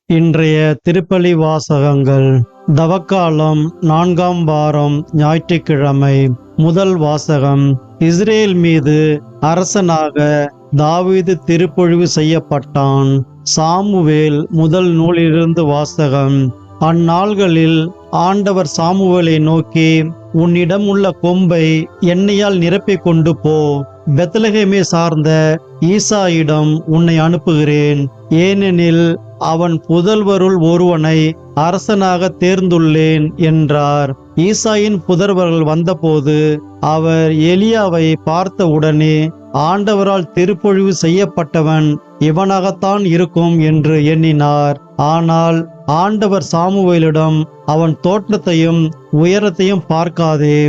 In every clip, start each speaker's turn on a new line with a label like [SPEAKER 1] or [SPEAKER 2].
[SPEAKER 1] இன்றைய திருப்பலி வாசகங்கள். தவக்காலம் 4ஆம் வாரம், ஞாயிற்றுக்கிழமை. முதல் வாசகம். இஸ்ரேல் மீது அரசனாக தாவீது திருப்பொழிவு செய்யப்பட்டான். சாமுவேல் முதல் நூலிலிருந்து வாசகம். அந்நாள்களில் ஆண்டவர் சாமுவேலை நோக்கி, உன்னிடம் உள்ள கொம்பை எண்ணெயால் நிரப்பிக் கொண்டு போ. பெத்லகேமை சார்ந்த ஈசாயிடம் உன்னை அனுப்புகிறேன். ஏனெனில் அவன் புதல்வருள் ஒருவனை அரசனாக தேர்ந்துள்ளேன் என்றார். ஈசாயின் புதல்வர்கள் வந்தபோது அவர் எலியாவை பார்த்த உடனே, ஆண்டவரால் திருப்பொழிவு செய்யப்பட்டவன் இவனாகத்தான் இருக்கும் என்று எண்ணினார். ஆனால் ஆண்டவர் சாமுவேலிடம், அவன் தோற்றத்தையும் உயரத்தையும் பார்க்காதே,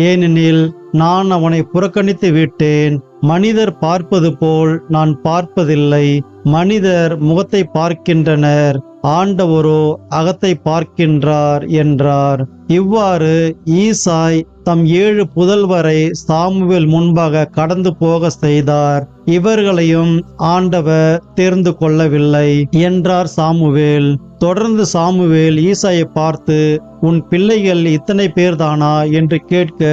[SPEAKER 1] ஏனெனில் நான் அவனை புறக்கணித்து விட்டேன். மனிதர் பார்ப்பது போல் நான் பார்ப்பதில்லை. மனிதர் முகத்தை பார்க்கின்றனர், ஆண்டவரோ அகத்தை பார்க்கின்றார் என்றார். இவ்வாறு ஈசாய் தம் 7 புதல்வரை சாமுவேல் முன்பாக கடந்து போக செய்தார். இவர்களையும் ஆண்டவர் தேர்ந்து கொள்ளவில்லை என்றார் சாமுவேல். தொடர்ந்து சாமுவேல் ஈசாயை பார்த்து, உன் பிள்ளைகள் இத்தனை பேர்தானா என்று கேட்க,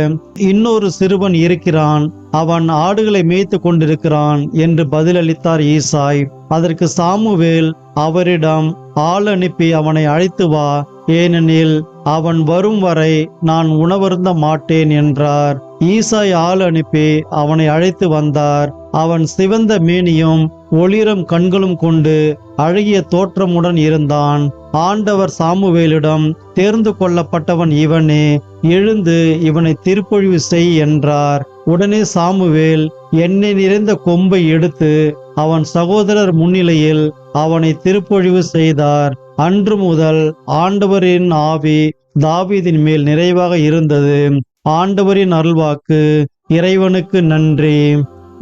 [SPEAKER 1] இன்னொரு சிறுவன் இருக்கிறான், அவன் ஆடுகளை மேய்த்து கொண்டிருக்கிறான் என்று பதிலளித்தார் ஈசாய். அதற்கு சாமுவேல் அவரிடம், ஆள் அனுப்பி அவனை அழைத்து வா, ஏனெனில் அவன் வரும் வரை நான் உணவருந்த மாட்டேன் என்றார். ஈசாய் ஆள் அனுப்பி அவனை அழைத்து வந்தார். அவன் சிவந்த மேனியும் ஒளிரும் கண்களும் கொண்டு அழகிய தோற்றமுடன் இருந்தான். ஆண்டவர் சாமுவேலிடம், தேர்ந்து கொள்ளப்பட்டவன் இவனே, எழுந்து இவனை திருப்பொழிவு செய் என்றார். உடனே சாமுவேல் எண்ணெய் நிறைந்த கொம்பை எடுத்து அவன் சகோதரர் முன்னிலையில் அவனை திருப்பொழிவு செய்தார். அன்று முதல் ஆண்டவரின் ஆவி தாவீதின் மேல் நிறைவாக இருந்தது. ஆண்டவரின் அருள்வாக்கு. இறைவனுக்கு நன்றி.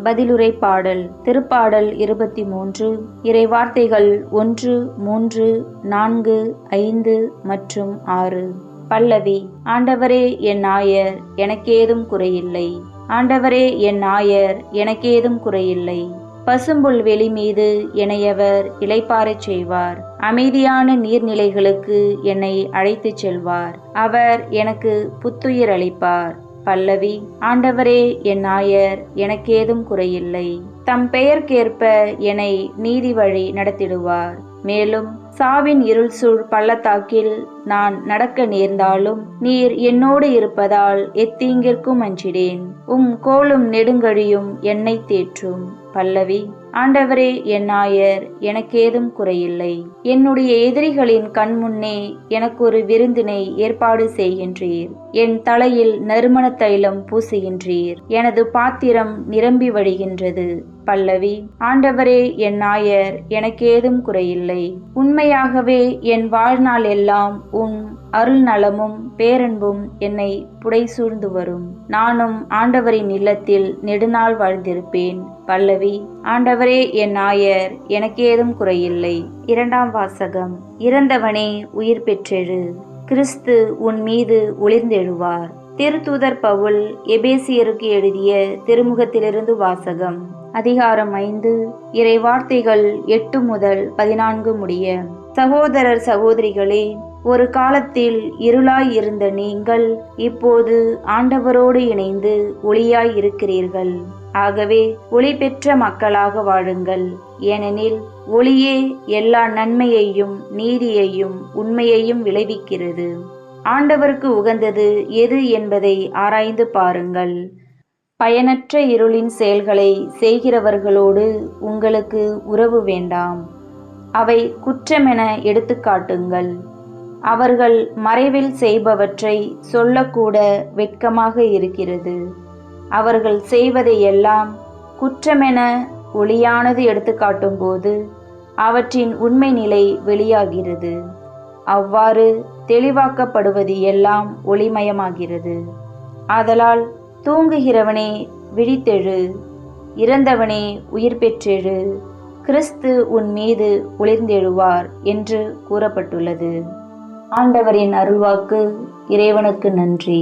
[SPEAKER 2] பதிலுரை பாடல். திருப்பாடல் 23. இறை வார்த்தைகள் 1, 3, 4, 5 மற்றும் 6. பல்லவி. ஆண்டவரே என் நாயர், எனக்கேதும் குறையில்லை. ஆண்டவரே என் நாயர், எனக்கேதும் குறையில்லை. பசும்புல் வெளி மீது என்னையவர் இளைப்பாறச் செய்வார். அமைதியான நீர்நிலைகளுக்கு என்னை அழைத்துச் செல்வார். அவர் எனக்கு புத்துயிர் அளிப்பார். பல்லவி. ஆண்டவரே என் நாயர், எனக்கேதும் குறையில்லை. தம் பெயர்க்கேற்ப என்னை நீதி வழி நடத்திடுவார். மேலும் சாவின் இருள் சூழ் பள்ளத்தாக்கில் நான் நடக்க நேர்ந்தாலும் நீர் என்னோடு இருப்பதால் எத்தீங்கிற்கும் அஞ்சிடேன். கோலும் நெடுங்கழியும் என்னை தேற்றும். பல்லவி. ஆண்டவரே என் நாயர், எனக்கேதும் குறையில்லை. என்னுடைய எதிரிகளின் கண்முன்னே எனக்கு ஒரு விருந்தினை ஏற்பாடு செய்கின்றீர். என் தலையில் நறுமண தைலம் பூசுகின்றீர். எனது பாத்திரம் நிரம்பி வழிகின்றது. பல்லவி. ஆண்டவரே என் நாயர், எனக்கேதும் குறையில்லை. உண்மையாகவே என் வாழ்நாள் எல்லாம் உன் அருள் நலமும் பேரன்பும் என்னை புடைசூழ்ந்து வரும். நானும் ஆண்டவரின் இல்லத்தில் நெடுநாள் வாழ்ந்திருப்பேன். பல்லவி. ஆண்டவரே என் நாயர், எனக்கேதும் குறையில்லை. 2ஆம் வாசகம். இறந்தவனே உயிர் பெற்றெழு, கிறிஸ்து உன் மீது ஒளிர்ந்தெழுவார். திருத்தூதர் பவுல் எபேசியருக்கு எழுதிய திருமுகத்திலிருந்து வாசகம். அதிகாரம் 5. இறை வார்த்தைகள் 8 முதல் 14 முடிய. சகோதரர் சகோதரிகளே, ஒரு காலத்தில் இருளாய் இருந்த நீங்கள் இப்போது ஆண்டவரோடு இணைந்து ஒளியாய் இருக்கிறீர்கள். ஆகவே ஒளி பெற்ற மக்களாக வாழுங்கள். ஏனெனில் ஒளியே எல்லா நன்மையையும் நீதியையும் உண்மையையும் விளைவிக்கிறது. ஆண்டவருக்கு உகந்தது எது என்பதை ஆராய்ந்து பாருங்கள். பயனற்ற இருளின் செயல்களை செய்கிறவர்களோடு உங்களுக்கு உறவு வேண்டாம். அவை குற்றமென எடுத்துக்காட்டுங்கள். அவர்கள் மறைவில் செய்பவற்றை சொல்லக்கூட வெட்கமாக இருக்கிறது. அவர்கள் செய்வதையெல்லாம் குற்றமென ஒளியானது எடுத்துக்காட்டும் போது அவற்றின் உண்மை நிலை வெளியாகிறது. அவ்வாறு தெளிவாக்கப்படுவது எல்லாம் ஒளிமயமாகிறது. ஆதலால் தூங்குகிறவனே விழித்தெழு, இறந்தவனே உயிர் பெற்றெழு, கிறிஸ்து உன் மீது ஒளிர்ந்தெழுவார் என்று கூறப்பட்டுள்ளது. ஆண்டவரின் அருள்வாக்கு. இறைவனுக்கு நன்றி.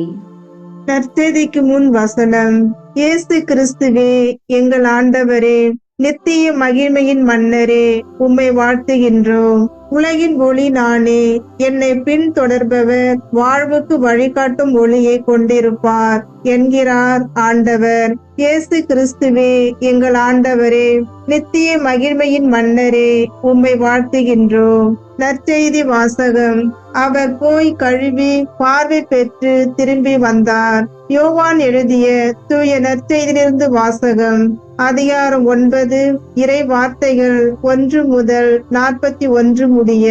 [SPEAKER 3] நற்செய்திக்கு முன் வசனம். இயேசு கிறிஸ்துவே, எங்கள் ஆண்டவரே, நித்திய மகிமையின் மன்னரே, உம்மை வாழ்த்துகின்றோம். உலகின் ஒளி நானே, என்னை பின்தொடர்பவர் வாழ்வுக்கு வழிகாட்டும் ஒளியை கொண்டிருப்பார் என்கிறார் ஆண்டவர். இயேசு கிறிஸ்துவே, எங்கள் ஆண்டவரே, நித்திய மகிமையின் மன்னரே, உம்மை வாழ்த்துகின்றோம். நற்செய்தி வாசகம். அவர் போய் கழுவி பார்வை பெற்று திரும்பி வந்தார். யோவான் எழுதிய தூய நற்செய்தியிலிருந்து வாசகம். அதிகாரம் 9, இறை வார்த்தைகள் 1 முதல் 41 முடிய.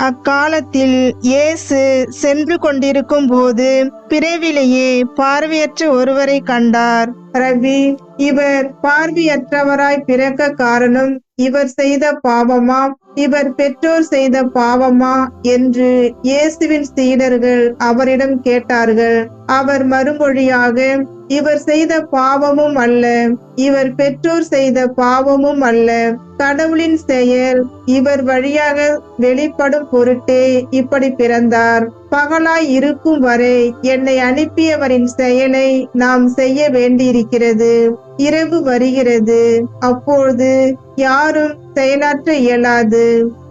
[SPEAKER 3] அக்காலத்தில் இயேசு சென்று கொண்டிருக்கும் போது பிறவிலேயே பார்வையற்ற ஒருவரை கண்டார். ரவி, இவர் பார்வையற்றவராய் பிறக்க காரணம் இவர் செய்த பாவமா, இவர் பெற்றோர் செய்த பாவமா என்று இயேசுவின் சீடர்கள் அவரிடம் கேட்டார்கள். அவர் மறுமொழியாக, இவர் செய்த பாவமும் அல்ல, இவர் பெற்றோர் செய்த பாவமும் அல்ல, கடவுளின் செயல் இவர் வழியாக வெளிப்படும் பொருட்டே இப்படி பிறந்தார். பகலாய் இருக்கும் வரை என்னை அனுப்பியவரின் செயலை நாம் செய்ய வேண்டியிருக்கிறது. இரவு வருகிறது, அப்பொழுது யாரும் செயலாற்ற இயலாது.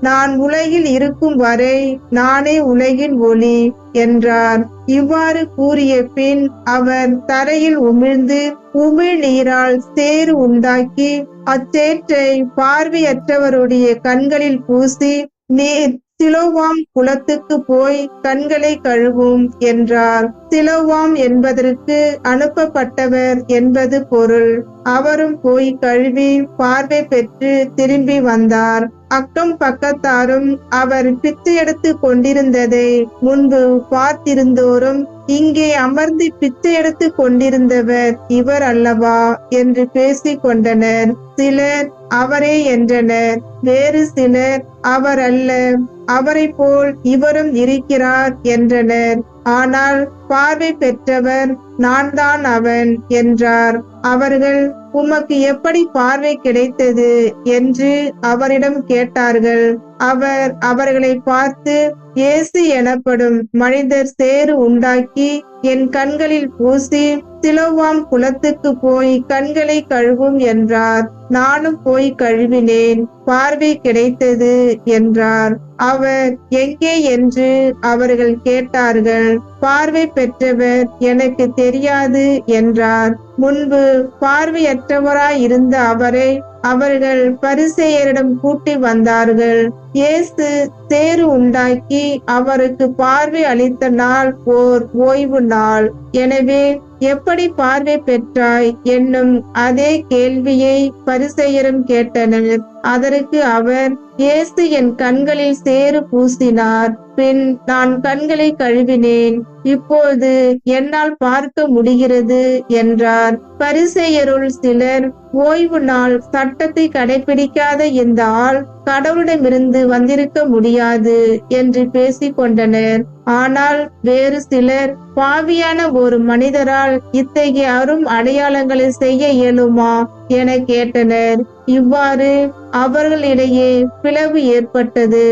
[SPEAKER 3] நான் உலகில் இருக்கும் வரை நானே உலகின் ஒளி என்றார். இவ்வாறு கூறிய பின் அவர் தரையில் உமிழ்ந்து உமிழ் நீரால் சேறு உண்டாக்கி அச்சேற்றை பார்வையற்றவருடைய கண்களில் பூசி, நீர் சிலோவாம் குளத்துக்கு போய் கண்களை கழுவும் என்றார். சிலோவாம் என்பதற்கு அனுப்பப்பட்டவர் என்பது பொருள். அவரும் போய் கழுவி பார்வை பெற்று திரும்பி வந்தார். அக்கம் பக்கத்தாரும் அவர் பிச்சை எடுத்து கொண்டிருந்ததை முன்பு பார்த்திருந்தோரும், இங்கே அமர்ந்து பிச்சை எடுத்து கொண்டிருந்தவர் இவர் அல்லவா என்று பேசிக் கொண்டனர். சிலர் அவரே என்றனர். வேறு சிலர் அவர் அல்ல, அவரை போல் இவரும் இருக்கிறார் என்றனர். ஆனால் பார்வை பெற்றவர் நான் தான் அவன் என்றார். அவர்கள், உமக்கு எப்படி பார்வை கிடைத்தது என்று அவரிடம் கேட்டார்கள். அவர் அவர்களை பார்த்து, இயேசு எனப்படும் மனிதர் சேறு உண்டாக்கி என் கண்களில் பூசி சிலோவாம் குளத்துக்கு போய் கண்களை கழுவும் என்றார். நானும் போய் கழுவினேன், பார்வை கிடைத்தது என்றார். அவர் எங்கே என்று அவர்கள் கேட்டார்கள். பார்வை பெற்றவர் எனக்கு தெரியாது என்றார். முன்பு பார்வையற்றவராய் இருந்த அவரை அவர்கள் பரிசேயரிடம் கூட்டி வந்தார்கள். இயேசு சேறு உண்டாக்கி அவருக்கு பார்வை அளித்த நாள் ஓர் ஓய்வு நாள். எனவே எப்படி பார்வை பெற்றாய் என்னும் அதே கேள்வியை பரிசேயரும் கேட்டனர். அதற்கு அவர், இயேசு என் கண்களில் சேறு பூசினார், பின் நான் கண்களை கழுவினேன், இப்போது என்னால் பார்க்க முடிகிறது என்றார். பரிசேயருள் சிலர், ஓய்வு நாள் சட்டத்தை கடைபிடிக்காத இந்த ஆள் கடவுளிடமிருந்து வந்திருக்க முடியாது என்று பேசிக் கொண்டனர். ஆனால் வேறு சிலர், பாவியான ஒரு மனிதரால் இத்தகைய அரும் அடையாளங்களை செய்ய இயலுமா என கேட்டனர். இவ்வாறு அவர்களிடையே பிளவு ஏற்பட்டது.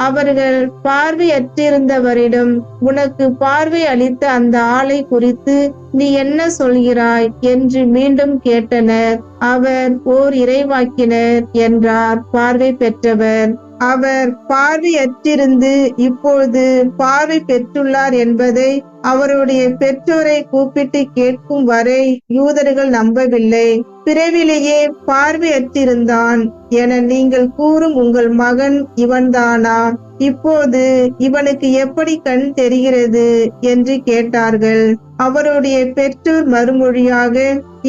[SPEAKER 3] அவர்கள் பார்வையற்றிருந்தவரிடம், உனக்கு பார்வை அளித்த அந்த ஆளை குறித்து நீ என்ன சொல்கிறாய் என்று மீண்டும் கேட்டனர். அவர் ஓர் இறைவாக்கினர் என்றார் பார்வை பெற்றவர். அவர் பார்வையற்றிருந்து இப்பொழுது பார்வை பெற்றுள்ளார் என்பதை அவருடைய பெற்றோரை கூப்பிட்டு கேட்கும் வரை யூதர்கள் நம்பவில்லை. பிறவிலேயே பார்வையற்றிருந்தான் என நீங்கள் கூறும் உங்கள் மகன் இவன்தானா? இப்போது இவனுக்கு எப்படி கண் தெரிகிறது என்று கேட்டார்கள். அவருடைய பெற்றோர் மறுமொழியாக,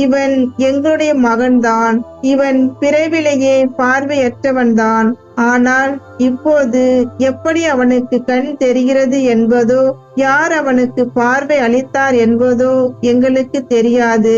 [SPEAKER 3] இவன் எங்களுடைய மகன்தான், இவன் பிறவிலேயே பார்வையற்றவன்தான். ஆனால் இப்போது எப்படி அவனுக்கு கண் தெரிகிறது என்பதோ, யார் அவனுக்கு பார்வை அளித்தார் என்பதோ எங்களுக்கு தெரியாது.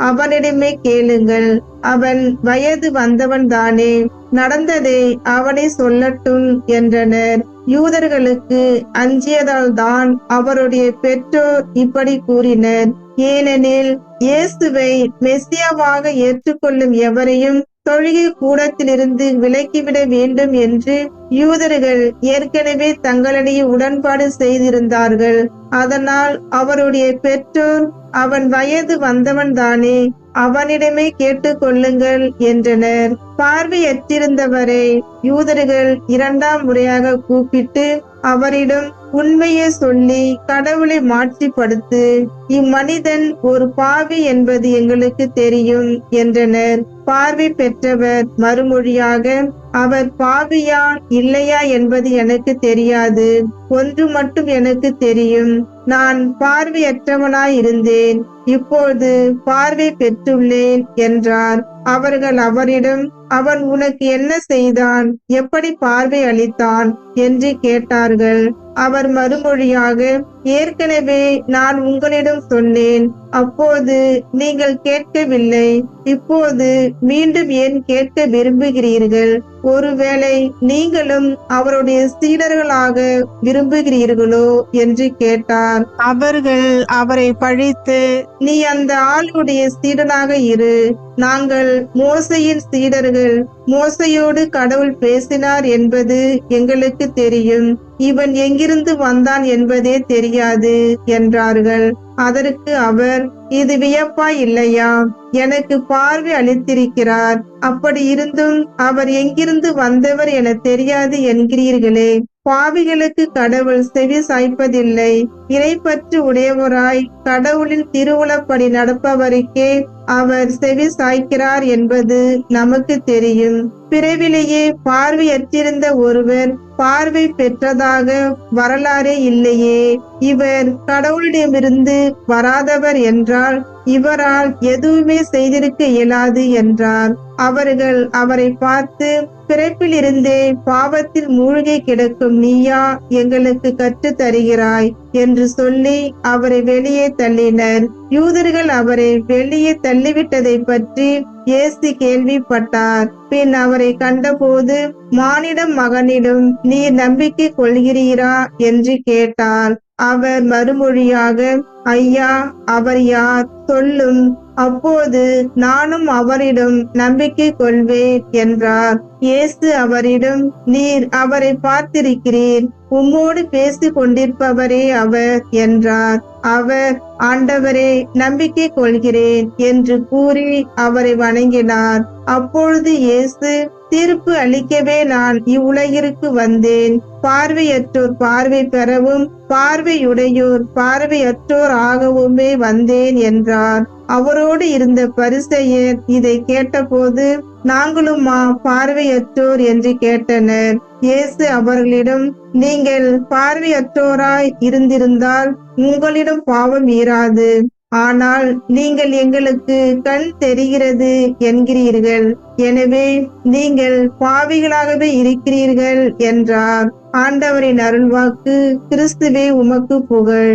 [SPEAKER 3] அவனிடமே கேளுங்கள், அவன் வயது வந்தவன் தானே, நடந்ததை அவனை சொல்லட்டும் என்றனர். யூதர்களுக்கு அஞ்சியதால் தான் அவருடைய பெற்றோர் இப்படி கூறினர். ஏனெனில் இயேசுவை மெசியாவாக ஏற்றுக்கொள்ளும் எவரையும் தொழுகை கூடத்திலிருந்து விலக்கிவிட வேண்டும் என்று யூதர்கள் ஏற்கனவே தங்களிடையே உடன்பாடு செய்திருந்தார்கள். அதனால் அவருடைய பெற்றோர், அவன் வயது வந்தவன் தானே, அவனிடமே கேட்டுக்கொள்ளுங்கள் என்றனர். பார்வையற்றிருந்தவரை யூதர்கள் 2ஆம் முறையாக கூப்பிட்டு அவரிடம், உண்மையை சொல்லி கடவுளை மாட்சிப்படுத்து, இம்மனிதன் ஒரு பாவி என்பது எங்களுக்கு தெரியும் என்றனர். பார்வை பெற்றவர் மறுமொழியாக, அவர் பாவியா இல்லையா என்பது எனக்கு தெரியாது. ஒன்று மட்டும் எனக்கு தெரியும், நான் பார்வையற்றவனாயிருந்தேன், இப்போது பார்வை பெற்றுள்ளேன் என்றார். அவர்கள் அவரிடம், அவன் உனக்கு என்ன செய்தான், எப்படி பார்வை அளித்தான் என்று கேட்டார்கள். அவர் மறுமொழியாக, ஏற்கனவே நான் உங்களிடம் சொன்னேன், அப்போது நீங்கள் கேட்கவில்லை, இப்போது மீண்டும் ஏன் கேட்க விரும்புகிறீர்கள்? ஒருவேளை நீங்களும் அவருடைய சீடர்களாக விரும்புகிறீர்களோ என்று கேட்டார். அவர்கள் அவரை பழித்து, நீ அந்த ஆளுடைய சீடனாக இரு, நாங்கள் மோசையின் சீடர்கள், மோசையோடு கடவுள் பேசினார் என்பது எங்களுக்கு தெரியும், இவன் எங்கிருந்து வந்தான் என்பதே தெரியாது என்றார்கள். அதற்கு அவர், இது வியப்பா இல்லையா? எனக்கு பார்வை அளித்திருக்கிறார், அப்படி இருந்தும் அவர் எங்கிருந்து வந்தவர் என தெரியாது என்கிறீர்களே. பாவிகளுக்கு கடவுள் செவி சாய்ப்பதில்லை. இறைப்பற்று உடையவராய் கடவுளின் திருவுளப்படி நடப்பவருக்கே அவர் செவி சாய்க்கிறார் என்பது நமக்கு தெரியும். பிறவிலேயே பார்வையற்றிருந்த ஒருவர் பார்வை பெற்றதாக வரலாறே இல்லையே. இவர் கடவுளிடமிருந்து வராதவர் என்றால் இவரால் எதுவுமே செய்திருக்க இயலாது என்றார். அவர்கள் அவரை பார்த்து, பிறப்பிலிருந்தே பாவத்தில் மூழ்கி கிடக்கும் நீயா எங்களுக்கு கற்றுத் தருகிறாய் என்று சொல்லி அவரை வெளியே தள்ளினர். யூதர்கள் அவரை வெளியே தள்ளிவிட்டதை பற்றி இயேசு கேள்விப்பட்டார். பின் அவரை கண்டபோது, மானிட மகனிடம் நீர் நம்பிக்கை கொள்கிறீரா என்று கேட்டார். அவர் மறுமொழியாக, ஐயா, அவர் யார் சொல்லும், அப்போது நானும் அவரிடம் நம்பிக்கை கொள்வேன் என்றார். இயேசு அவரிடம், நீர் அவரை பார்த்திருக்கிறீர், உம்மோடு பேசிக் கொண்டிருப்பவரே அவர் என்றார். அவர், ஆண்டவரே, நம்பிக்கை கொள்கிறேன் என்று கூறி அவரை வணங்கினார். அப்பொழுது இயேசு, தீர்ப்பு அளிக்கவே நான் இவ்வுலகிற்கு வந்தேன், பார்வையற்றோர் பார்வை பெறவும் பார்வையுடையோர் பார்வையற்றோர் ஆகவுமே வந்தேன் என்றார். அவரோடு இருந்த பரிசேயர் இதை கேட்டபோது, நாங்களுமா பார்வையற்றோர் என்று கேட்டனர். இயேசு அவர்களிடம், நீங்கள் பார்வையற்றோராய் இருந்திருந்தால் உங்களிடம் பாவம் இராது. ஆனால் நீங்கள் எங்களுக்கு கண் தெரிகிறது என்கிறீர்கள், எனவே நீங்கள் பாவிகளாகவே இருக்கிறீர்கள் என்றார். ஆண்டவரின் அருள்வாக்கு. கிறிஸ்துவே உமக்கு புகழ்.